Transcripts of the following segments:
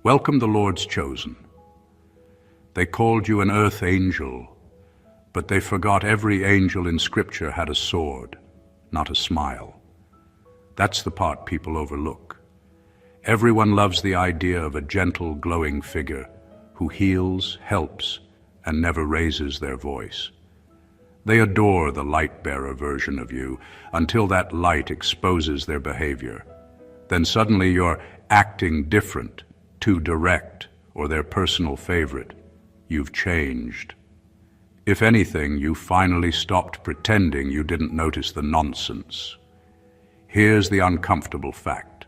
Welcome the Lord's chosen. They called you an earth angel, but they forgot every angel in Scripture had a sword, not a smile. That's the part people overlook. Everyone loves the idea of a gentle, glowing figure who heals, helps, and never raises their voice. They adore the light-bearer version of you until that light exposes their behavior. Then suddenly you're acting different, too direct, or their personal favorite. You've changed. If anything, you finally stopped pretending you didn't notice the nonsense. Here's the uncomfortable fact.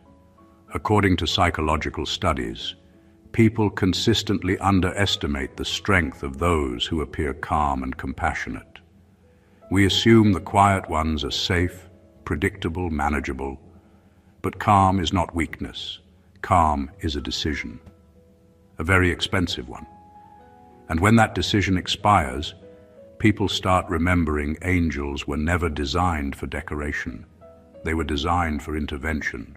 According to psychological studies, people consistently underestimate the strength of those who appear calm and compassionate. We assume the quiet ones are safe, predictable, manageable. But calm is not weakness. Calm is a decision, a very expensive one. And when that decision expires, people start remembering angels were never designed for decoration. They were designed for intervention.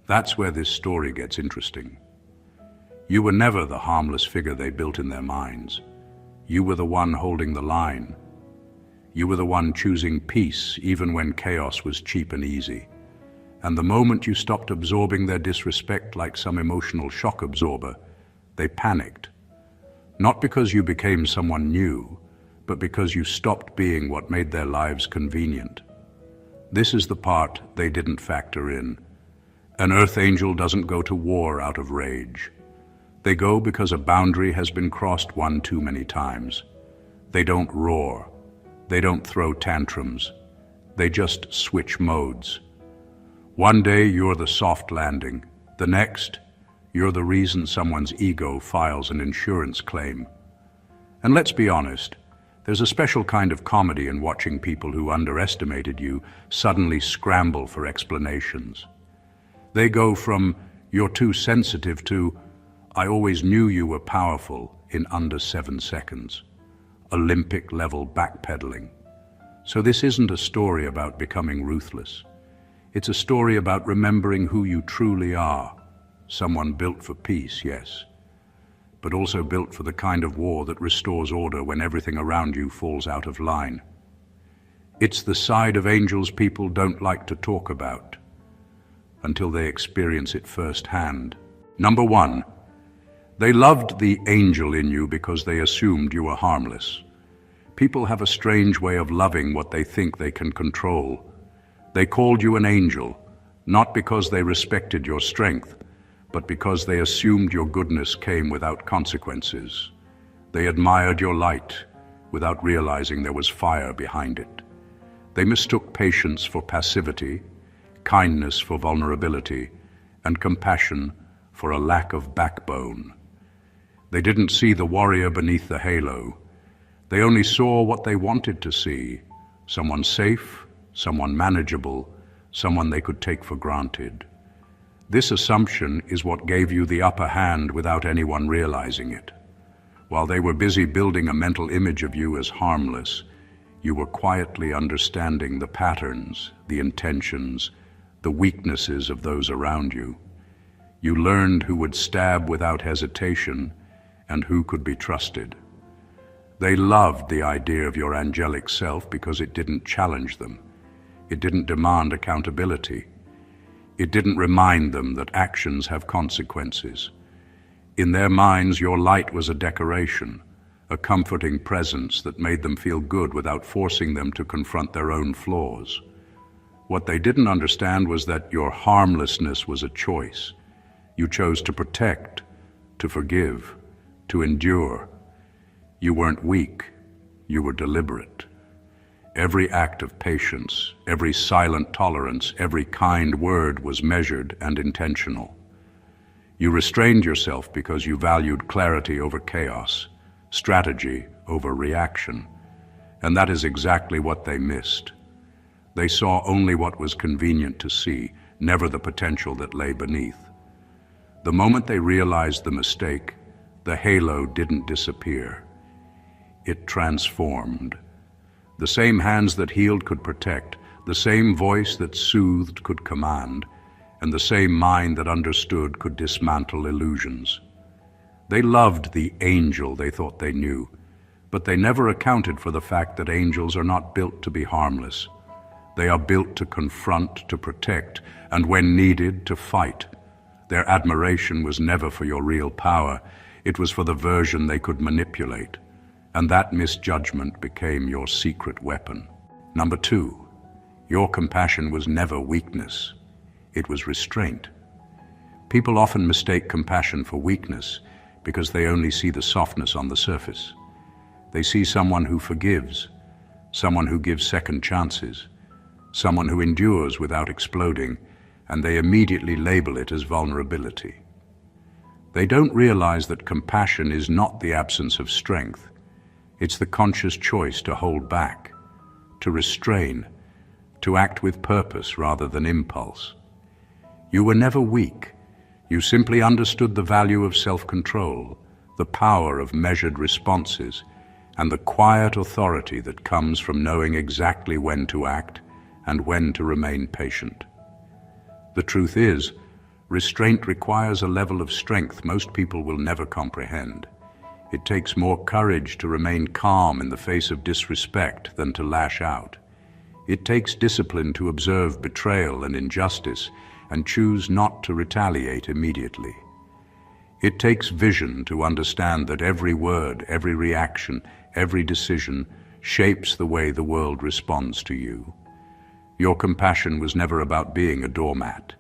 That's where this story gets interesting. You were never the harmless figure they built in their minds. You were the one holding the line. You were the one choosing peace even when chaos was cheap and easy. And the moment you stopped absorbing their disrespect like some emotional shock absorber, they panicked. Not because you became someone new, but because you stopped being what made their lives convenient. This is the part they didn't factor in. An earth angel doesn't go to war out of rage. They go because a boundary has been crossed one too many times. They don't roar. They don't throw tantrums. They just switch modes. One day you're the soft landing. The next, you're the reason someone's ego files an insurance claim. And let's be honest, there's a special kind of comedy in watching people who underestimated you suddenly scramble for explanations. They go from, "You're too sensitive," to, "I always knew you were powerful," in under 7 seconds. Olympic-level backpedaling. So this isn't a story about becoming ruthless. It's a story about remembering who you truly are. Someone built for peace, yes, but also built for the kind of war that restores order when everything around you falls out of line. It's the side of angels people don't like to talk about until they experience it firsthand. Number 1, they loved the angel in you because they assumed you were harmless. People have a strange way of loving what they think they can control. They called you an angel, not because they respected your strength, but because they assumed your goodness came without consequences. They admired your light without realizing there was fire behind it. They mistook patience for passivity, kindness for vulnerability, and compassion for a lack of backbone. They didn't see the warrior beneath the halo. They only saw what they wanted to see: someone safe, someone manageable, someone they could take for granted. This assumption is what gave you the upper hand without anyone realizing it. While they were busy building a mental image of you as harmless, you were quietly understanding the patterns, the intentions, the weaknesses of those around you. You learned who would stab without hesitation and who could be trusted. They loved the idea of your angelic self because it didn't challenge them. It didn't demand accountability. It didn't remind them that actions have consequences. In their minds, your light was a decoration, a comforting presence that made them feel good without forcing them to confront their own flaws. What they didn't understand was that your harmlessness was a choice. You chose to protect, to forgive, to endure. You weren't weak, you were deliberate. Every act of patience, every silent tolerance, every kind word was measured and intentional. You restrained yourself because you valued clarity over chaos, strategy over reaction, and that is exactly what they missed. They saw only what was convenient to see, never the potential that lay beneath. The moment they realized the mistake, the halo didn't disappear. It transformed. The same hands that healed could protect, the same voice that soothed could command, and the same mind that understood could dismantle illusions. They loved the angel they thought they knew, but they never accounted for the fact that angels are not built to be harmless. They are built to confront, to protect, and when needed, to fight. Their admiration was never for your real power. It was for the version they could manipulate, and that misjudgment became your secret weapon. Number 2, your compassion was never weakness. It was restraint. People often mistake compassion for weakness because they only see the softness on the surface. They see someone who forgives, someone who gives second chances, someone who endures without exploding, and they immediately label it as vulnerability. They don't realize that compassion is not the absence of strength. It's the conscious choice to hold back, to restrain, to act with purpose rather than impulse. You were never weak. You simply understood the value of self-control, the power of measured responses, and the quiet authority that comes from knowing exactly when to act and when to remain patient. The truth is, restraint requires a level of strength most people will never comprehend. It takes more courage to remain calm in the face of disrespect than to lash out. It takes discipline to observe betrayal and injustice and choose not to retaliate immediately. It takes vision to understand that every word, every reaction, every decision shapes the way the world responds to you. Your compassion was never about being a doormat.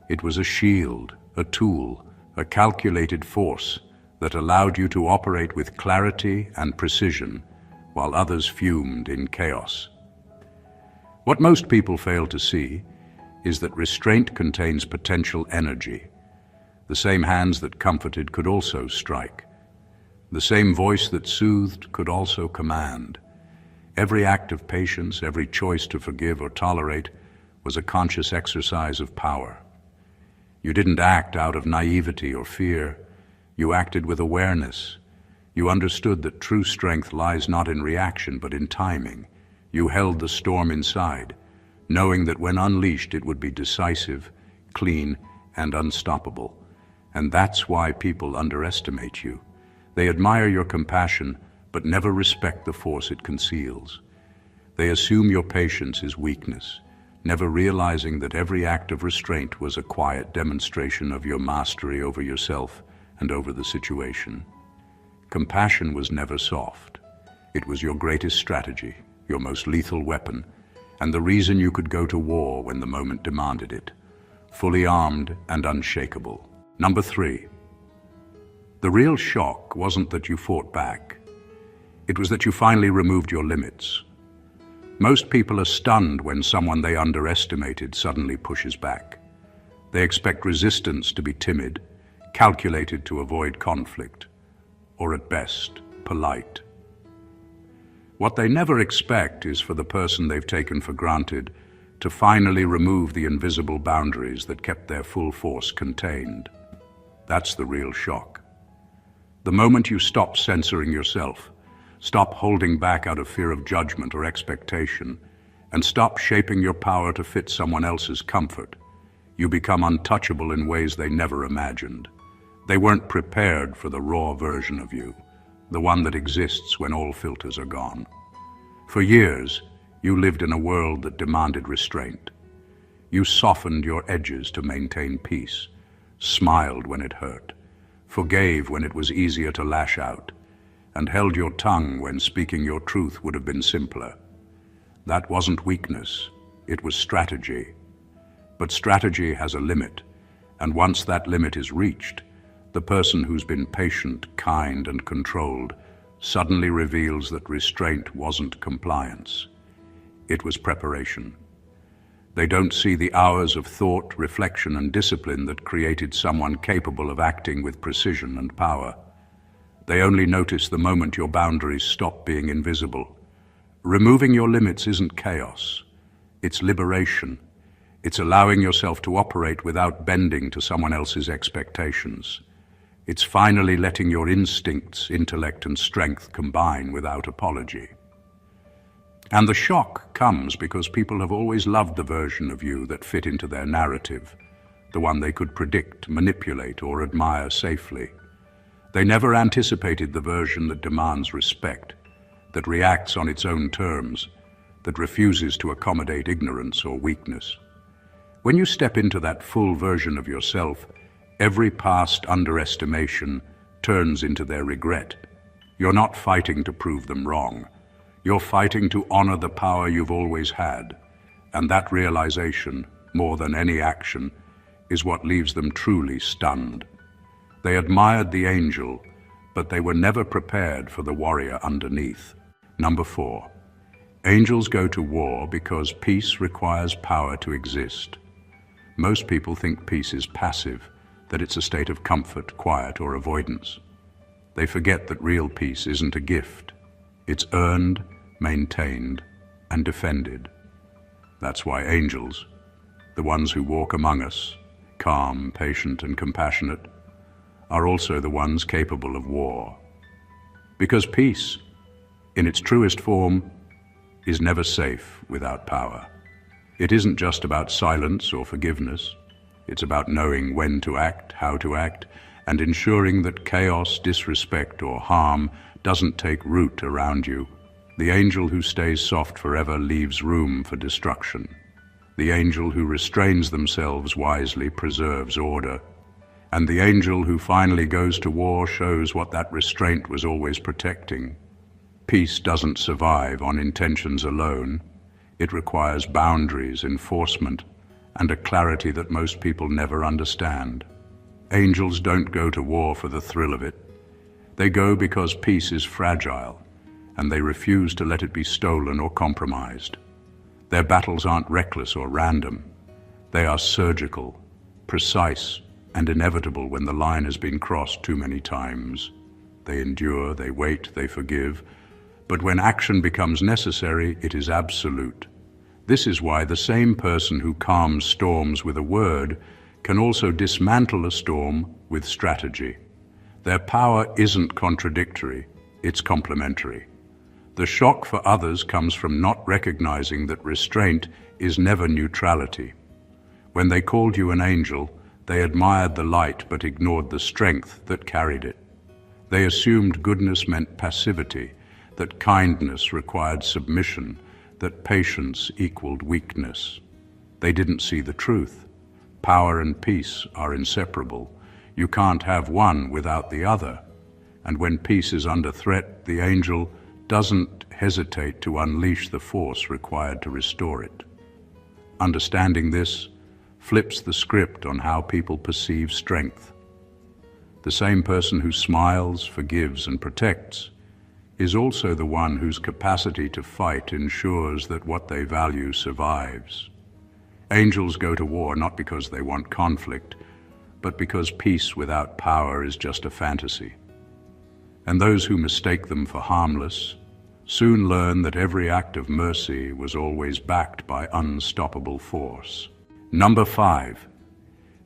It was a shield, a tool, a calculated force that allowed you to operate with clarity and precision while others fumed in chaos. What most people fail to see is that restraint contains potential energy. The same hands that comforted could also strike. The same voice that soothed could also command. Every act of patience, every choice to forgive or tolerate was a conscious exercise of power. You didn't act out of naivety or fear. You acted with awareness. You understood that true strength lies not in reaction but in timing. You held the storm inside, knowing that when unleashed it would be decisive, clean, and unstoppable. And that's why people underestimate you. They admire your compassion, but never respect the force it conceals. They assume your patience is weakness, never realizing that every act of restraint was a quiet demonstration of your mastery over yourself and over the situation. Compassion was never soft. It was your greatest strategy, your most lethal weapon, and the reason you could go to war when the moment demanded it, fully armed and unshakable. Number 3. The real shock wasn't that you fought back. It was that you finally removed your limits. Most people are stunned when someone they underestimated suddenly pushes back. They expect resistance to be timid, calculated to avoid conflict, or at best, polite. What they never expect is for the person they've taken for granted to finally remove the invisible boundaries that kept their full force contained. That's the real shock. The moment you stop censoring yourself, stop holding back out of fear of judgment or expectation, and stop shaping your power to fit someone else's comfort, you become untouchable in ways they never imagined. They weren't prepared for the raw version of you, the one that exists when all filters are gone. For years, you lived in a world that demanded restraint. You softened your edges to maintain peace, smiled when it hurt, forgave when it was easier to lash out, and held your tongue when speaking your truth would have been simpler. That wasn't weakness, it was strategy. But strategy has a limit, and once that limit is reached, the person who's been patient, kind, and controlled suddenly reveals that restraint wasn't compliance. It was preparation. They don't see the hours of thought, reflection, and discipline that created someone capable of acting with precision and power. They only notice the moment your boundaries stop being invisible. Removing your limits isn't chaos. It's liberation. It's allowing yourself to operate without bending to someone else's expectations. It's finally letting your instincts, intellect, and strength combine without apology. And the shock comes because people have always loved the version of you that fit into their narrative. the one they could predict, manipulate, or admire safely. They never anticipated the version that demands respect, that reacts on its own terms, that refuses to accommodate ignorance or weakness. When you step into that full version of yourself, every past underestimation turns into their regret. You're not fighting to prove them wrong. You're fighting to honor the power you've always had. And that realization, more than any action, is what leaves them truly stunned. They admired the angel, but they were never prepared for the warrior underneath. Number 4. Angels go to war because peace requires power to exist. Most people think peace is passive, that it's a state of comfort, quiet, or avoidance. They forget that real peace isn't a gift. It's earned, maintained, and defended. That's why angels, the ones who walk among us, calm, patient, and compassionate, are also the ones capable of war. Because peace, in its truest form, is never safe without power. It isn't just about silence or forgiveness. It's about knowing when to act, how to act, and ensuring that chaos, disrespect, or harm doesn't take root around you. The angel who stays soft forever leaves room for destruction. The angel who restrains themselves wisely preserves order. And the angel who finally goes to war shows what that restraint was always protecting. Peace doesn't survive on intentions alone. It requires boundaries, enforcement, and a clarity that most people never understand. Angels don't go to war for the thrill of it. They go because peace is fragile, and they refuse to let it be stolen or compromised. Their battles aren't reckless or random. They are surgical, precise, and inevitable when the line has been crossed too many times. They endure, they wait, they forgive, but when action becomes necessary, it is absolute. This is why the same person who calms storms with a word can also dismantle a storm with strategy. Their power isn't contradictory, it's complementary. The shock for others comes from not recognizing that restraint is never neutrality. When they called you an angel, they admired the light but ignored the strength that carried it. They assumed goodness meant passivity, that kindness required submission, that patience equaled weakness. They didn't see the truth. Power and peace are inseparable. You can't have one without the other. And when peace is under threat, the angel doesn't hesitate to unleash the force required to restore it. Understanding this flips the script on how people perceive strength. The same person who smiles, forgives, and protects is also the one whose capacity to fight ensures that what they value survives. Angels go to war not because they want conflict, but because peace without power is just a fantasy. And those who mistake them for harmless soon learn that every act of mercy was always backed by unstoppable force. Number 5.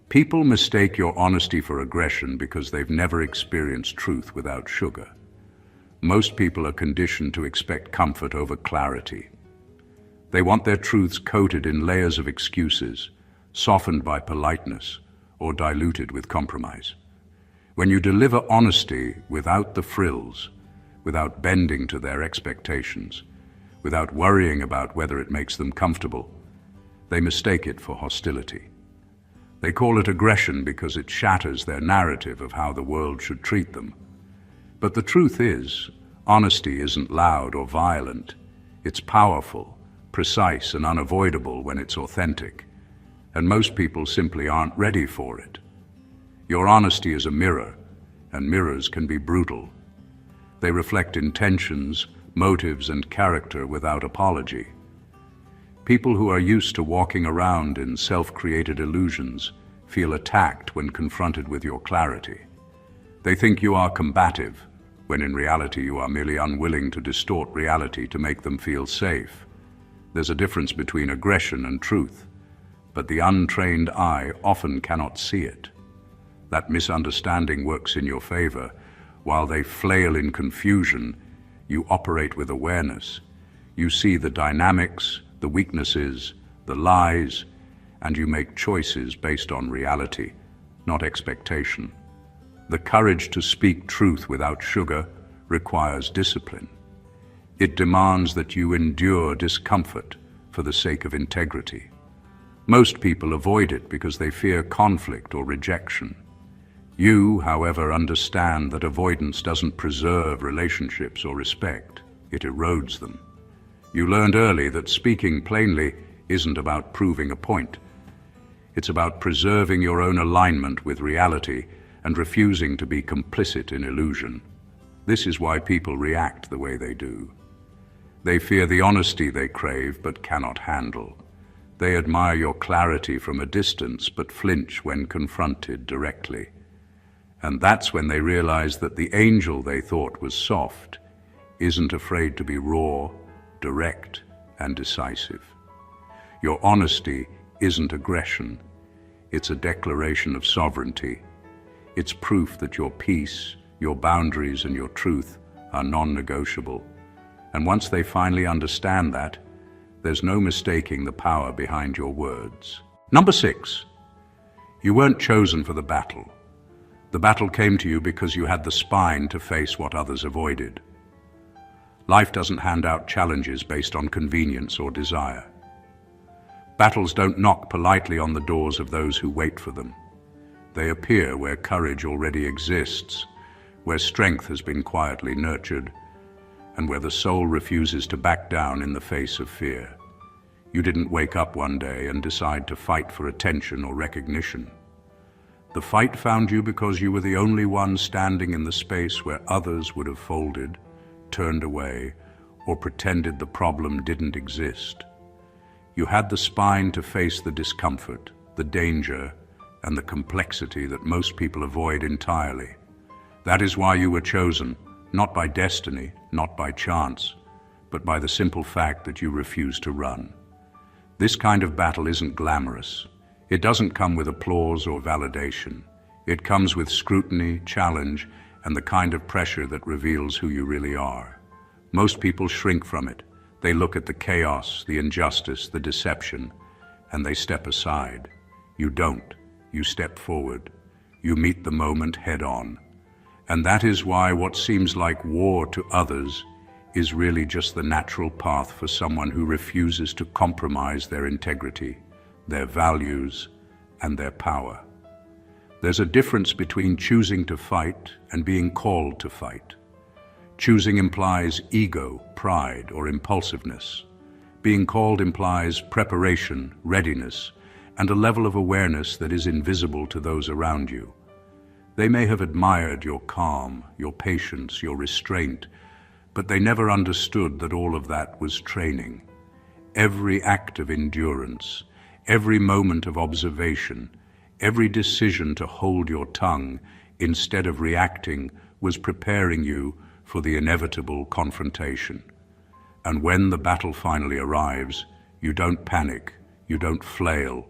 People mistake your honesty for aggression because they've never experienced truth without sugar. Most people are conditioned to expect comfort over clarity. They want their truths coated in layers of excuses, softened by politeness, or diluted with compromise. When you deliver honesty without the frills, without bending to their expectations, without worrying about whether it makes them comfortable, they mistake it for hostility. They call it aggression because it shatters their narrative of how the world should treat them. But the truth is, honesty isn't loud or violent. It's powerful, precise, and unavoidable when it's authentic. And most people simply aren't ready for it. Your honesty is a mirror, and mirrors can be brutal. They reflect intentions, motives, and character without apology. People who are used to walking around in self-created illusions feel attacked when confronted with your clarity. They think you are combative, when in reality you are merely unwilling to distort reality to make them feel safe. There's a difference between aggression and truth, but the untrained eye often cannot see it. That misunderstanding works in your favor. While they flail in confusion, you operate with awareness. You see the dynamics, the weaknesses, the lies, and you make choices based on reality, not expectation. The courage to speak truth without sugar requires discipline. It demands that you endure discomfort for the sake of integrity. Most people avoid it because they fear conflict or rejection. You, however, understand that avoidance doesn't preserve relationships or respect, it erodes them. You learned early that speaking plainly isn't about proving a point. It's about preserving your own alignment with reality and refusing to be complicit in illusion. This is why people react the way they do. They fear the honesty they crave but cannot handle. They admire your clarity from a distance but flinch when confronted directly. And that's when they realize that the angel they thought was soft isn't afraid to be raw, direct, and decisive. Your honesty isn't aggression. It's a declaration of sovereignty. It's proof that your peace, your boundaries, and your truth are non-negotiable. And once they finally understand that, there's no mistaking the power behind your words. Number 6, you weren't chosen for the battle. The battle came to you because you had the spine to face what others avoided. Life doesn't hand out challenges based on convenience or desire. Battles don't knock politely on the doors of those who wait for them. They appear where courage already exists, where strength has been quietly nurtured, and where the soul refuses to back down in the face of fear. You didn't wake up one day and decide to fight for attention or recognition. The fight found you because you were the only one standing in the space where others would have folded, turned away, or pretended the problem didn't exist. You had the spine to face the discomfort, the danger, and the complexity that most people avoid entirely. That is why you were chosen, not by destiny, not by chance, but by the simple fact that you refuse to run. This kind of battle isn't glamorous. It doesn't come with applause or validation. It comes with scrutiny, challenge, and the kind of pressure that reveals who you really are. Most people shrink from it. They look at the chaos, the injustice, the deception, and they step aside. You don't. You step forward. You meet the moment head on. And that is why what seems like war to others is really just the natural path for someone who refuses to compromise their integrity, their values, and their power. There's a difference between choosing to fight and being called to fight. Choosing implies ego, pride, or impulsiveness. Being called implies preparation, readiness, and a level of awareness that is invisible to those around you. They may have admired your calm, your patience, your restraint, but they never understood that all of that was training. Every act of endurance, every moment of observation, every decision to hold your tongue instead of reacting was preparing you for the inevitable confrontation. And when the battle finally arrives, you don't panic, you don't flail.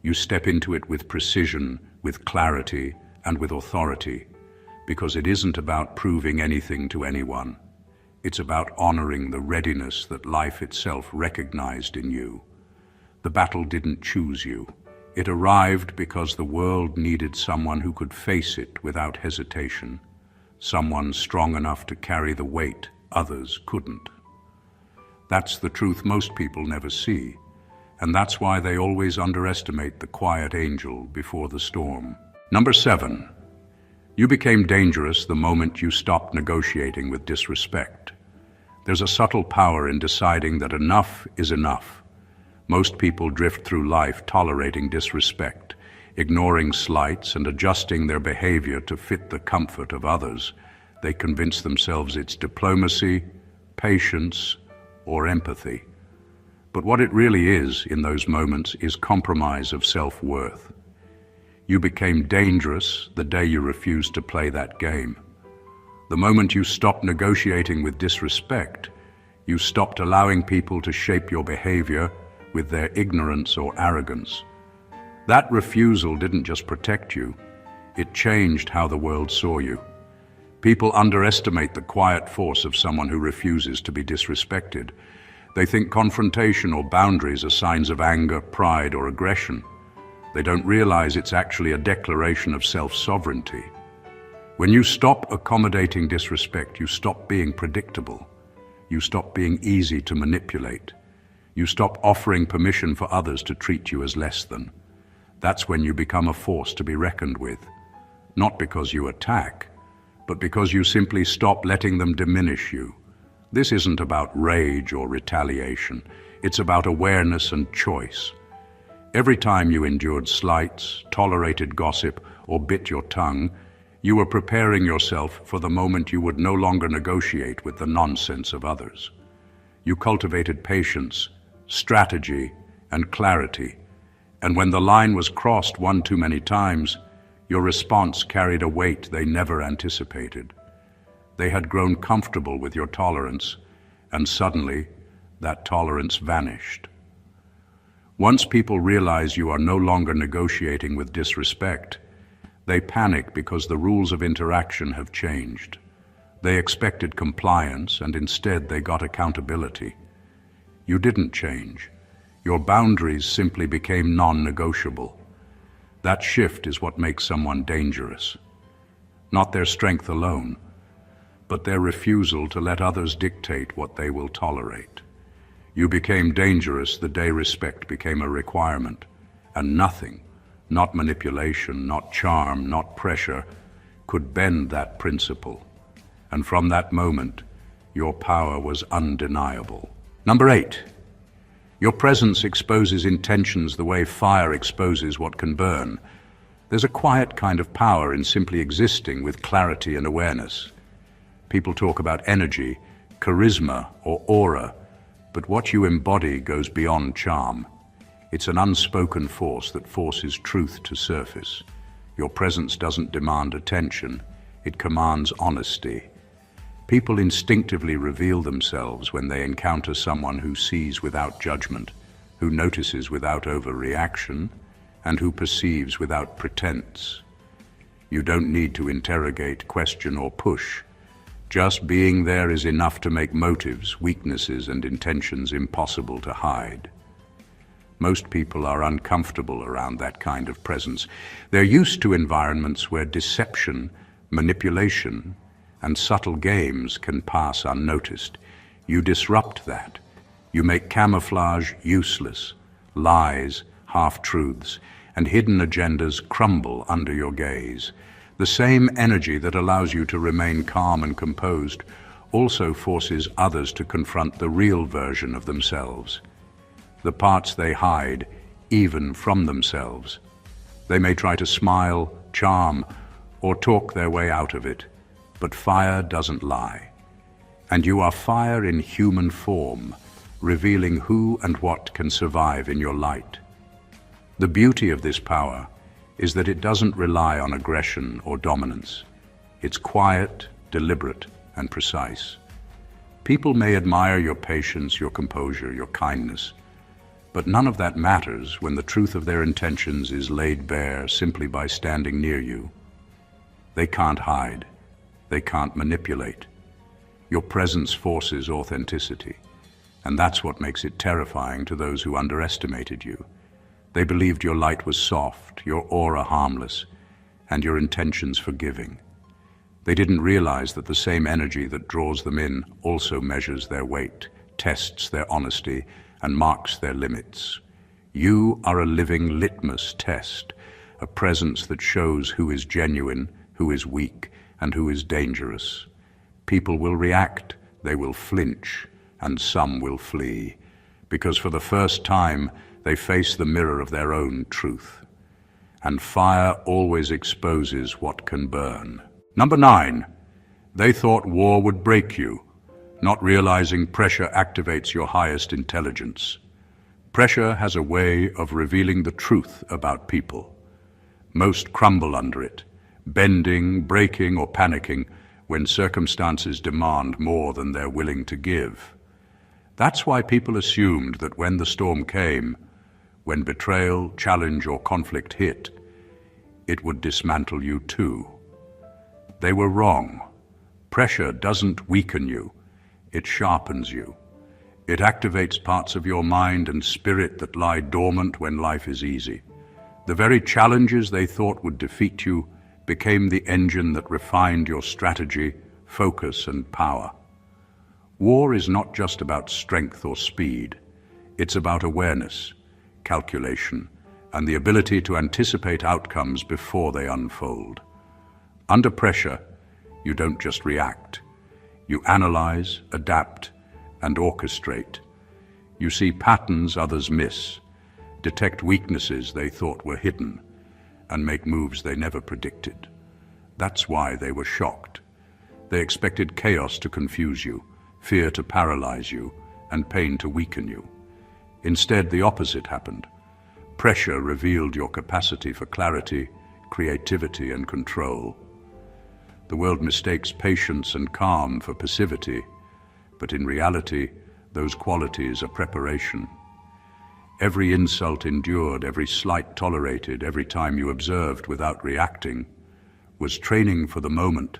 You step into it with precision, with clarity, and with authority, because it isn't about proving anything to anyone. It's about honoring the readiness that life itself recognized in you. The battle didn't choose you. It arrived because the world needed someone who could face it without hesitation, someone strong enough to carry the weight others couldn't. That's the truth most people never see, and that's why they always underestimate the quiet angel before the storm. Number 7, you became dangerous the moment you stopped negotiating with disrespect. There's a subtle power in deciding that enough is enough. Most people drift through life tolerating disrespect, ignoring slights and adjusting their behavior to fit the comfort of others. They convince themselves it's diplomacy, patience, or empathy. But what it really is in those moments is compromise of self-worth. You became dangerous the day you refused to play that game. The moment you stopped negotiating with disrespect, you stopped allowing people to shape your behavior with their ignorance or arrogance. That refusal didn't just protect you, it changed how the world saw you. People underestimate the quiet force of someone who refuses to be disrespected. They think confrontation or boundaries are signs of anger, pride, or aggression. They don't realize it's actually a declaration of self-sovereignty. When you stop accommodating disrespect, you stop being predictable. You stop being easy to manipulate. You stop offering permission for others to treat you as less than. That's when you become a force to be reckoned with. Not because you attack, but because you simply stop letting them diminish you. This isn't about rage or retaliation. It's about awareness and choice. Every time you endured slights, tolerated gossip, or bit your tongue, you were preparing yourself for the moment you would no longer negotiate with the nonsense of others. You cultivated patience, strategy, and clarity, and when the line was crossed one too many times, your response carried a weight they never anticipated. They had grown comfortable with your tolerance, and suddenly, that tolerance vanished. Once people realize you are no longer negotiating with disrespect, they panic because the rules of interaction have changed. They expected compliance, and instead they got accountability. You didn't change. Your boundaries simply became non-negotiable. That shift is what makes someone dangerous. Not their strength alone, but their refusal to let others dictate what they will tolerate. You became dangerous the day respect became a requirement, and nothing, not manipulation, not charm, not pressure, could bend that principle. And from that moment, your power was undeniable. Number 8, your presence exposes intentions the way fire exposes what can burn. There's a quiet kind of power in simply existing with clarity and awareness. People talk about energy, charisma, or aura, but what you embody goes beyond charm. It's an unspoken force that forces truth to surface. Your presence doesn't demand attention, it commands honesty. People instinctively reveal themselves when they encounter someone who sees without judgment, who notices without overreaction, and who perceives without pretense. You don't need to interrogate, question, or push. Just being there is enough to make motives, weaknesses, and intentions impossible to hide. Most people are uncomfortable around that kind of presence. They're used to environments where deception, manipulation, and subtle games can pass unnoticed. You disrupt that. You make camouflage useless, lies, half-truths, and hidden agendas crumble under your gaze. The same energy that allows you to remain calm and composed also forces others to confront the real version of themselves, the parts they hide, even from themselves. They may try to smile, charm, or talk their way out of it, but fire doesn't lie. And you are fire in human form, revealing who and what can survive in your light. The beauty of this power is that it doesn't rely on aggression or dominance. It's quiet, deliberate, and precise. People may admire your patience, your composure, your kindness, but none of that matters when the truth of their intentions is laid bare simply by standing near you. They can't hide. They can't manipulate. Your presence forces authenticity, and that's what makes it terrifying to those who underestimated you. They believed your light was soft, your aura harmless, and your intentions forgiving. They didn't realize that the same energy that draws them in also measures their weight, tests their honesty, and marks their limits. You are a living litmus test, a presence that shows who is genuine, who is weak, and who is dangerous. People will react, they will flinch, and some will flee, because for the first time, they face the mirror of their own truth. And fire always exposes what can burn. Number 9, they thought war would break you, not realizing pressure activates your highest intelligence. Pressure has a way of revealing the truth about people. Most crumble under it, bending, breaking, or panicking when circumstances demand more than they're willing to give. That's why people assumed that when the storm came, when betrayal, challenge, or conflict hit, it would dismantle you too. They were wrong. Pressure doesn't weaken you, it sharpens you. It activates parts of your mind and spirit that lie dormant when life is easy. The very challenges they thought would defeat you became the engine that refined your strategy, focus, and power. War is not just about strength or speed. It's about awareness, calculation, and the ability to anticipate outcomes before they unfold. Under pressure, you don't just react. You analyze, adapt, and orchestrate. You see patterns others miss, detect weaknesses they thought were hidden, and make moves they never predicted. That's why they were shocked. They expected chaos to confuse you, fear to paralyze you, and pain to weaken you. Instead, the opposite happened. Pressure revealed your capacity for clarity, creativity, and control. The world mistakes patience and calm for passivity, but in reality, those qualities are preparation. Every insult endured, every slight tolerated, every time you observed without reacting, was training for the moment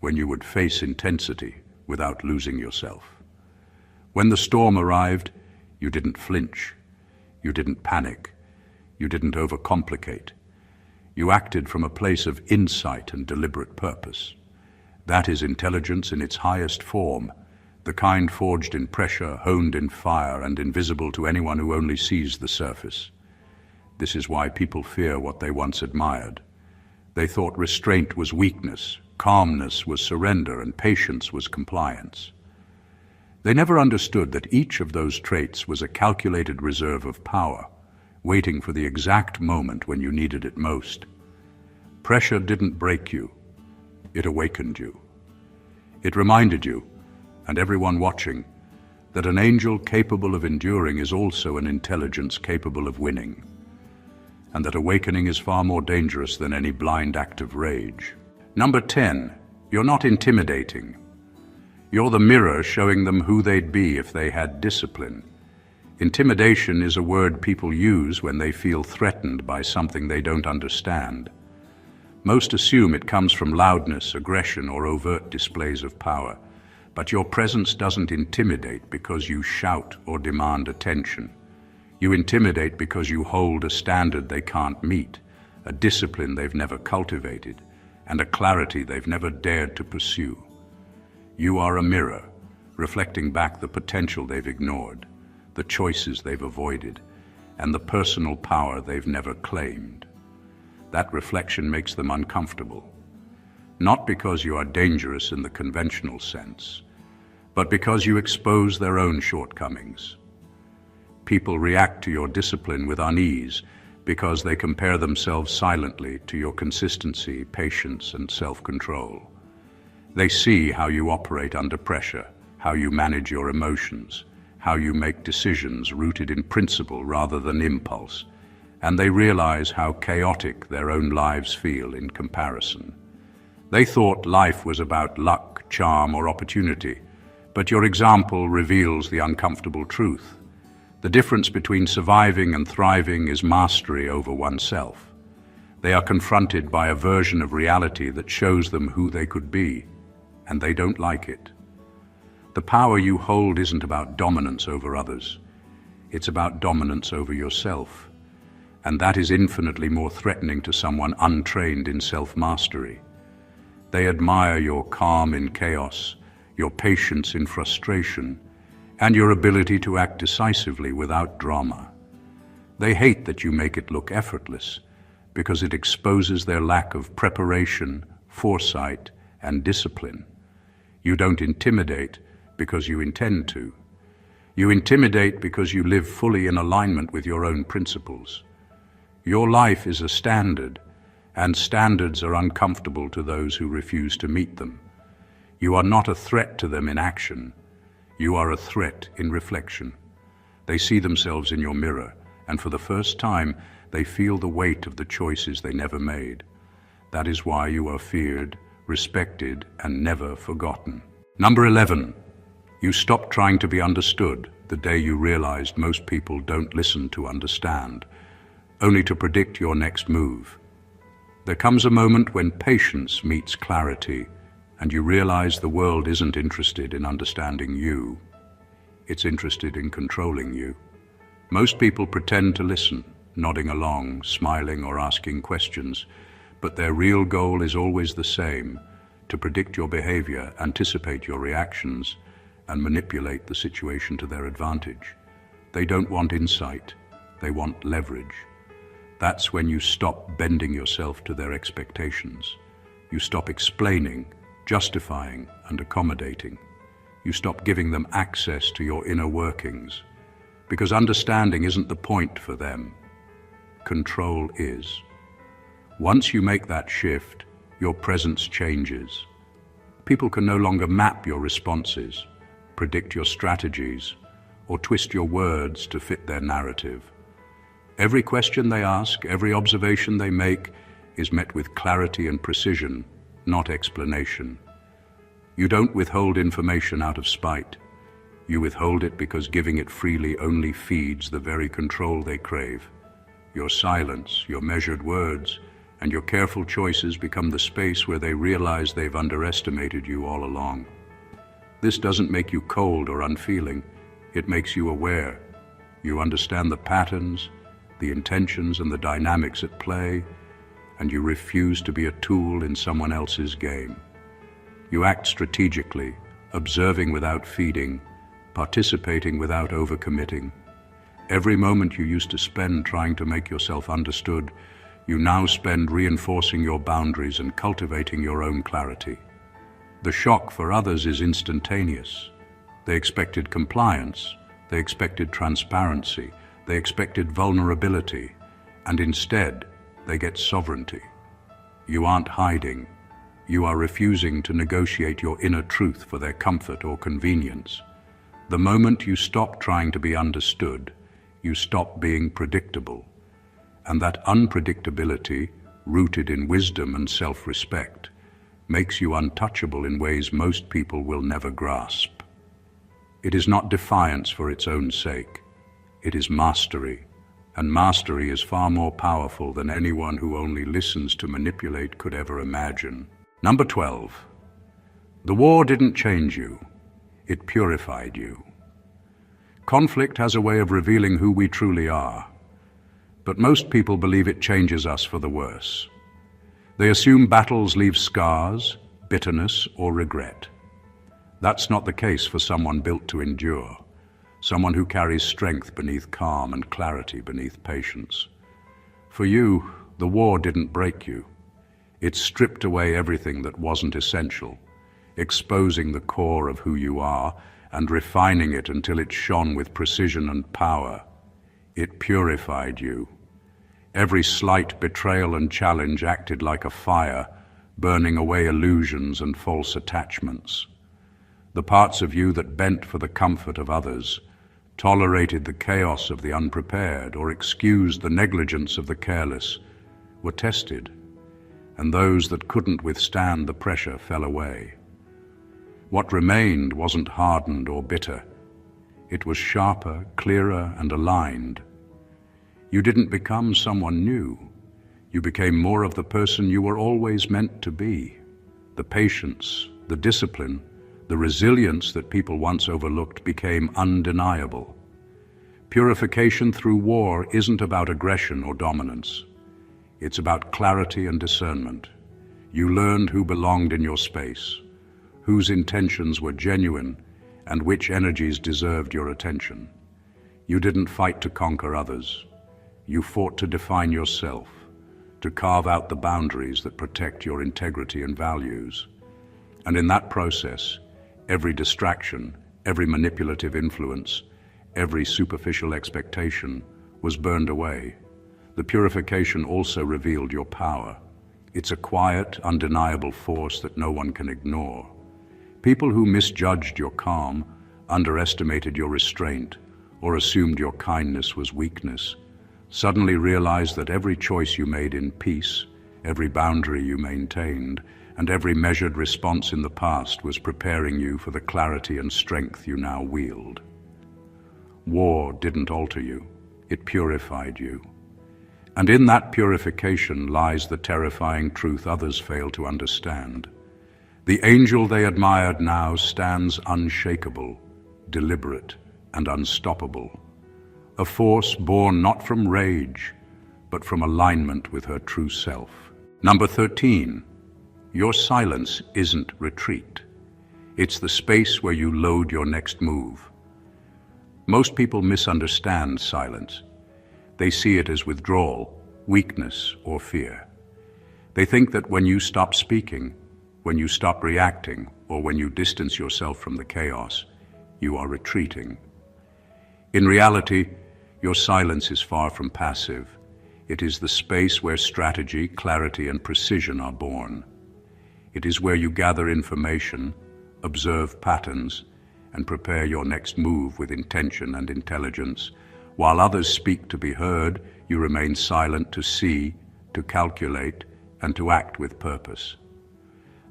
when you would face intensity without losing yourself. When the storm arrived, you didn't flinch, you didn't panic, you didn't overcomplicate. You acted from a place of insight and deliberate purpose. That is intelligence in its highest form, the kind forged in pressure, honed in fire, and invisible to anyone who only sees the surface. This is why people fear what they once admired. They thought restraint was weakness, calmness was surrender, and patience was compliance. They never understood that each of those traits was a calculated reserve of power, waiting for the exact moment when you needed it most. Pressure didn't break you, it awakened you. It reminded you, and everyone watching, that an angel capable of enduring is also an intelligence capable of winning, and that awakening is far more dangerous than any blind act of rage. Number 10, you're not intimidating. You're the mirror showing them who they'd be if they had discipline. Intimidation is a word people use when they feel threatened by something they don't understand. Most assume it comes from loudness, aggression, or overt displays of power. But your presence doesn't intimidate because you shout or demand attention. You intimidate because you hold a standard they can't meet, a discipline they've never cultivated, and a clarity they've never dared to pursue. You are a mirror, reflecting back the potential they've ignored, the choices they've avoided, and the personal power they've never claimed. That reflection makes them uncomfortable. Not because you are dangerous in the conventional sense, but because you expose their own shortcomings. People react to your discipline with unease because they compare themselves silently to your consistency, patience, and self-control. They see how you operate under pressure, how you manage your emotions, how you make decisions rooted in principle rather than impulse, and they realize how chaotic their own lives feel in comparison. They thought life was about luck, charm, or opportunity, but your example reveals the uncomfortable truth. The difference between surviving and thriving is mastery over oneself. They are confronted by a version of reality that shows them who they could be, and they don't like it. The power you hold isn't about dominance over others. It's about dominance over yourself, and that is infinitely more threatening to someone untrained in self-mastery. They admire your calm in chaos, your patience in frustration, and your ability to act decisively without drama. They hate that you make it look effortless because it exposes their lack of preparation, foresight, and discipline. You don't intimidate because you intend to. You intimidate because you live fully in alignment with your own principles. Your life is a standard, and standards are uncomfortable to those who refuse to meet them. You are not a threat to them in action. You are a threat in reflection. They see themselves in your mirror, and for the first time, they feel the weight of the choices they never made. That is why you are feared, respected, and never forgotten. Number 11, you stopped trying to be understood the day you realized most people don't listen to understand, only to predict your next move. There comes a moment when patience meets clarity, and you realize the world isn't interested in understanding you. It's interested in controlling you. Most people pretend to listen, nodding along, smiling or asking questions, but their real goal is always the same: to predict your behavior, anticipate your reactions, and manipulate the situation to their advantage. They don't want insight, they want leverage. That's when you stop bending yourself to their expectations. You stop explaining, justifying, and accommodating. You stop giving them access to your inner workings, because understanding isn't the point for them. Control is. Once you make that shift, your presence changes. People can no longer map your responses, predict your strategies, or twist your words to fit their narrative. Every question they ask, every observation they make is met with clarity and precision, not explanation. You don't withhold information out of spite. You withhold it because giving it freely only feeds the very control they crave. Your silence, your measured words, and your careful choices become the space where they realize they've underestimated you all along. This doesn't make you cold or unfeeling. It makes you aware. You understand the patterns, the intentions, and the dynamics at play, and you refuse to be a tool in someone else's game. You act strategically, observing without feeding, participating without overcommitting. Every moment you used to spend trying to make yourself understood, you now spend reinforcing your boundaries and cultivating your own clarity. The shock for others is instantaneous. They expected compliance, they expected transparency, they expected vulnerability, and instead they get sovereignty. You aren't hiding. You are refusing to negotiate your inner truth for their comfort or convenience. The moment you stop trying to be understood, you stop being predictable. And that unpredictability, rooted in wisdom and self-respect, makes you untouchable in ways most people will never grasp. It is not defiance for its own sake. It is mastery, and mastery is far more powerful than anyone who only listens to manipulate could ever imagine. Number 12. The war didn't change you, it purified you. Conflict has a way of revealing who we truly are, but most people believe it changes us for the worse. They assume battles leave scars, bitterness, or regret. That's not the case for someone built to endure, someone who carries strength beneath calm and clarity beneath patience. For you, the war didn't break you. It stripped away everything that wasn't essential, exposing the core of who you are and refining it until it shone with precision and power. It purified you. Every slight betrayal and challenge acted like a fire, burning away illusions and false attachments. The parts of you that bent for the comfort of others, tolerated the chaos of the unprepared, or excused the negligence of the careless, were tested, and those that couldn't withstand the pressure fell away. What remained wasn't hardened or bitter. It was sharper, clearer, and aligned. You didn't become someone new. You became more of the person you were always meant to be. The patience, the discipline, the resilience that people once overlooked became undeniable. Purification through war isn't about aggression or dominance. It's about clarity and discernment. You learned who belonged in your space, whose intentions were genuine, and which energies deserved your attention. You didn't fight to conquer others. You fought to define yourself, to carve out the boundaries that protect your integrity and values. And in that process, every distraction, every manipulative influence, every superficial expectation was burned away. The purification also revealed your power. It's a quiet, undeniable force that no one can ignore. People who misjudged your calm, underestimated your restraint, or assumed your kindness was weakness, suddenly realized that every choice you made in peace, every boundary you maintained, and every measured response in the past was preparing you for the clarity and strength you now wield. War didn't alter you, it purified you. And in that purification lies the terrifying truth others fail to understand. The angel they admired now stands unshakable, deliberate, and unstoppable. A force born not from rage, but from alignment with her true self. Number 13. Your silence isn't retreat. It's the space where you load your next move. Most people misunderstand silence. They see it as withdrawal, weakness, or fear. They think that when you stop speaking, when you stop reacting, or when you distance yourself from the chaos, you are retreating. In reality, your silence is far from passive. It is the space where strategy, clarity, and precision are born. It is where you gather information, observe patterns, and prepare your next move with intention and intelligence. While others speak to be heard, you remain silent to see, to calculate, and to act with purpose.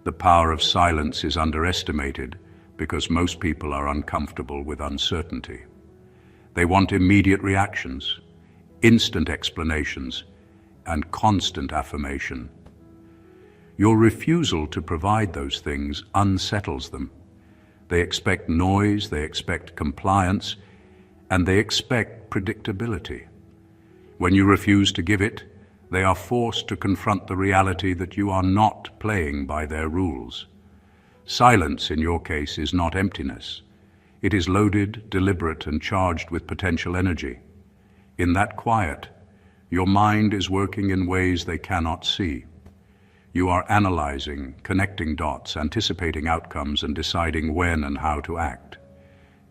The power of silence is underestimated because most people are uncomfortable with uncertainty. They want immediate reactions, instant explanations, and constant affirmation. Your refusal to provide those things unsettles them. They expect noise, they expect compliance, and they expect predictability. When you refuse to give it, they are forced to confront the reality that you are not playing by their rules. Silence, in your case, is not emptiness. It is loaded, deliberate, and charged with potential energy. In that quiet, your mind is working in ways they cannot see. You are analyzing, connecting dots, anticipating outcomes, and deciding when and how to act.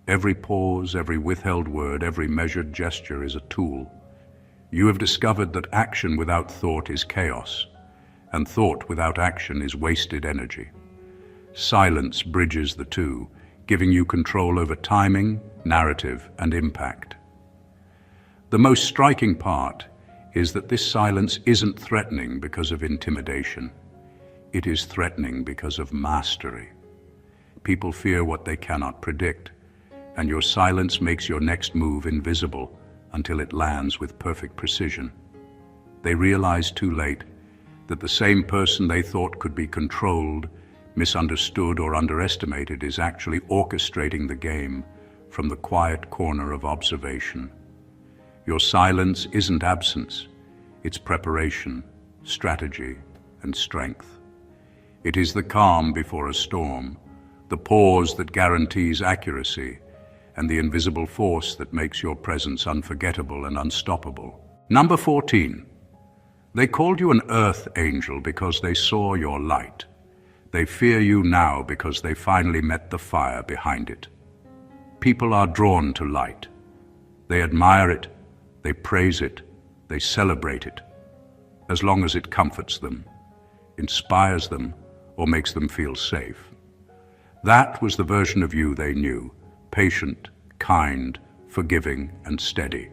Every pause, every withheld word, every measured gesture is a tool. You have discovered that action without thought is chaos, and thought without action is wasted energy. Silence bridges the two, giving you control over timing, narrative, and impact. The most striking part is that this silence isn't threatening because of intimidation. It is threatening because of mastery. People fear what they cannot predict, and your silence makes your next move invisible until it lands with perfect precision. They realize too late that the same person they thought could be controlled, misunderstood, or underestimated is actually orchestrating the game from the quiet corner of observation. Your silence isn't absence, it's preparation, strategy, and strength. It is the calm before a storm, the pause that guarantees accuracy, and the invisible force that makes your presence unforgettable and unstoppable. Number 14. They called you an earth angel because they saw your light. They fear you now because they finally met the fire behind it. People are drawn to light. They admire it, they praise it, they celebrate it, as long as it comforts them, inspires them, or makes them feel safe. That was the version of you they knew, patient, kind, forgiving, and steady.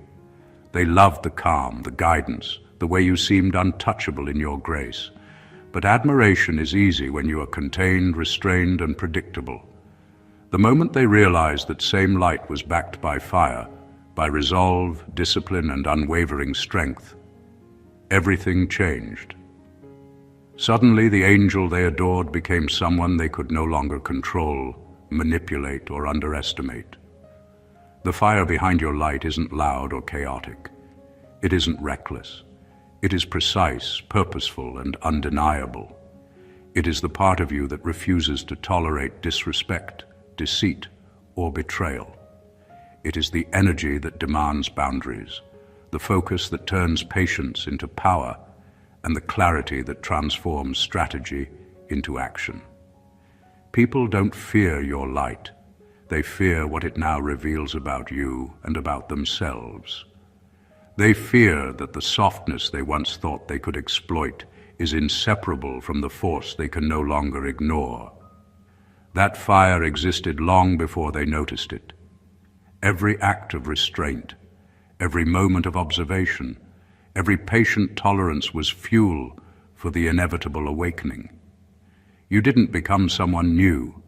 They loved the calm, the guidance, the way you seemed untouchable in your grace. But admiration is easy when you are contained, restrained, and predictable. The moment they realized that same light was backed by fire, by resolve, discipline, and unwavering strength, everything changed. Suddenly, the angel they adored became someone they could no longer control, manipulate, or underestimate. The fire behind your light isn't loud or chaotic. It isn't reckless. It is precise, purposeful, and undeniable. It is the part of you that refuses to tolerate disrespect, deceit, or betrayal. It is the energy that demands boundaries, the focus that turns patience into power, and the clarity that transforms strategy into action. People don't fear your light. They fear what it now reveals about you and about themselves. They fear that the softness they once thought they could exploit is inseparable from the force they can no longer ignore. That fire existed long before they noticed it. Every act of restraint, every moment of observation, every patient tolerance was fuel for the inevitable awakening. You didn't become someone new.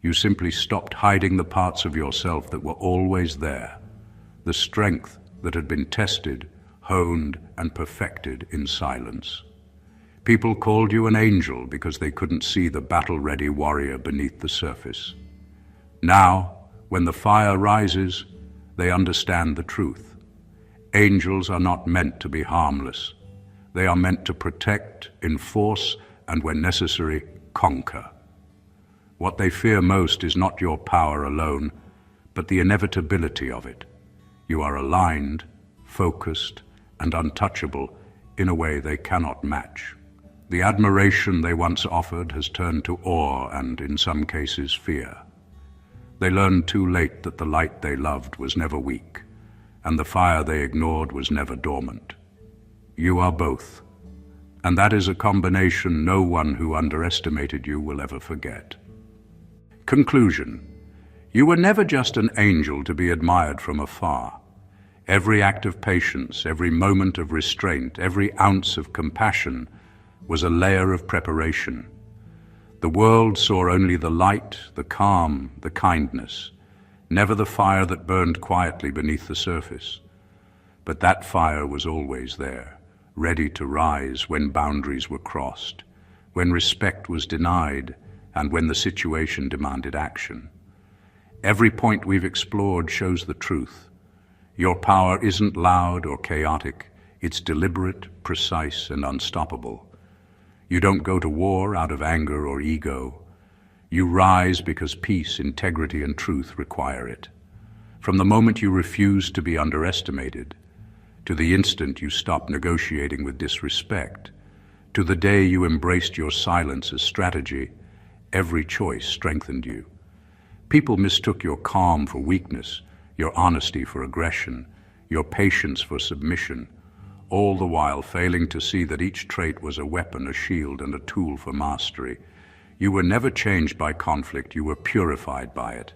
You simply stopped hiding the parts of yourself that were always there, the strength that had been tested, honed, and perfected in silence. People called you an angel because they couldn't see the battle-ready warrior beneath the surface. Now, when the fire rises, They understand the truth. Angels are not meant to be harmless. They are meant to protect, enforce, and when necessary, conquer. What they fear most is not your power alone, but the inevitability of it. You are aligned, focused, and untouchable in a way they cannot match. The admiration they once offered has turned to awe and, in some cases, fear. They learned too late that the light they loved was never weak, and the fire they ignored was never dormant. You are both, and that is a combination no one who underestimated you will ever forget. Conclusion. You were never just an angel to be admired from afar. Every act of patience, every moment of restraint, every ounce of compassion was a layer of preparation. The world saw only the light, the calm, the kindness, never the fire that burned quietly beneath the surface. But that fire was always there, ready to rise when boundaries were crossed, when respect was denied, and when the situation demanded action. Every point we've explored shows the truth. Your power isn't loud or chaotic. It's deliberate, precise, and unstoppable. You don't go to war out of anger or ego. You rise because peace, integrity, and truth require it. From the moment you refuse to be underestimated, to the instant you stop negotiating with disrespect, to the day you embraced your silence as strategy, every choice strengthened you. People mistook your calm for weakness, your honesty for aggression, your patience for submission, all the while failing to see that each trait was a weapon, a shield, and a tool for mastery. You were never changed by conflict, you were purified by it.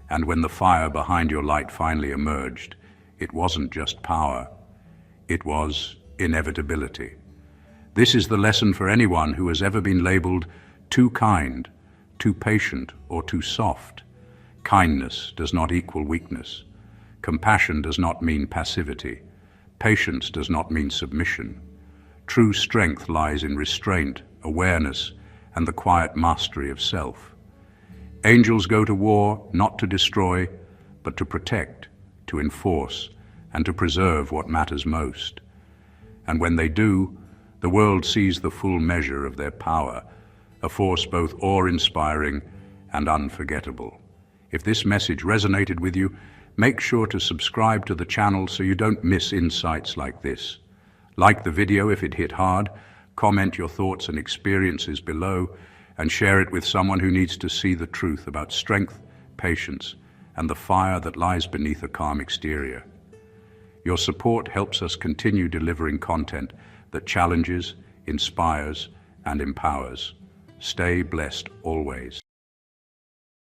And when the fire behind your light finally emerged, it wasn't just power, it was inevitability. This is the lesson for anyone who has ever been labeled too kind, too patient, or too soft. Kindness does not equal weakness. Compassion does not mean passivity. Patience does not mean submission. True strength lies in restraint, awareness, and the quiet mastery of self. Angels go to war not to destroy, but to protect, to enforce, and to preserve what matters most. And when they do, the world sees the full measure of their power, a force both awe-inspiring and unforgettable. If this message resonated with you, make sure to subscribe to the channel so you don't miss insights like this. Like the video if it hit hard, comment your thoughts and experiences below, and share it with someone who needs to see the truth about strength, patience, and the fire that lies beneath a calm exterior. Your support helps us continue delivering content that challenges, inspires, and empowers. Stay blessed always.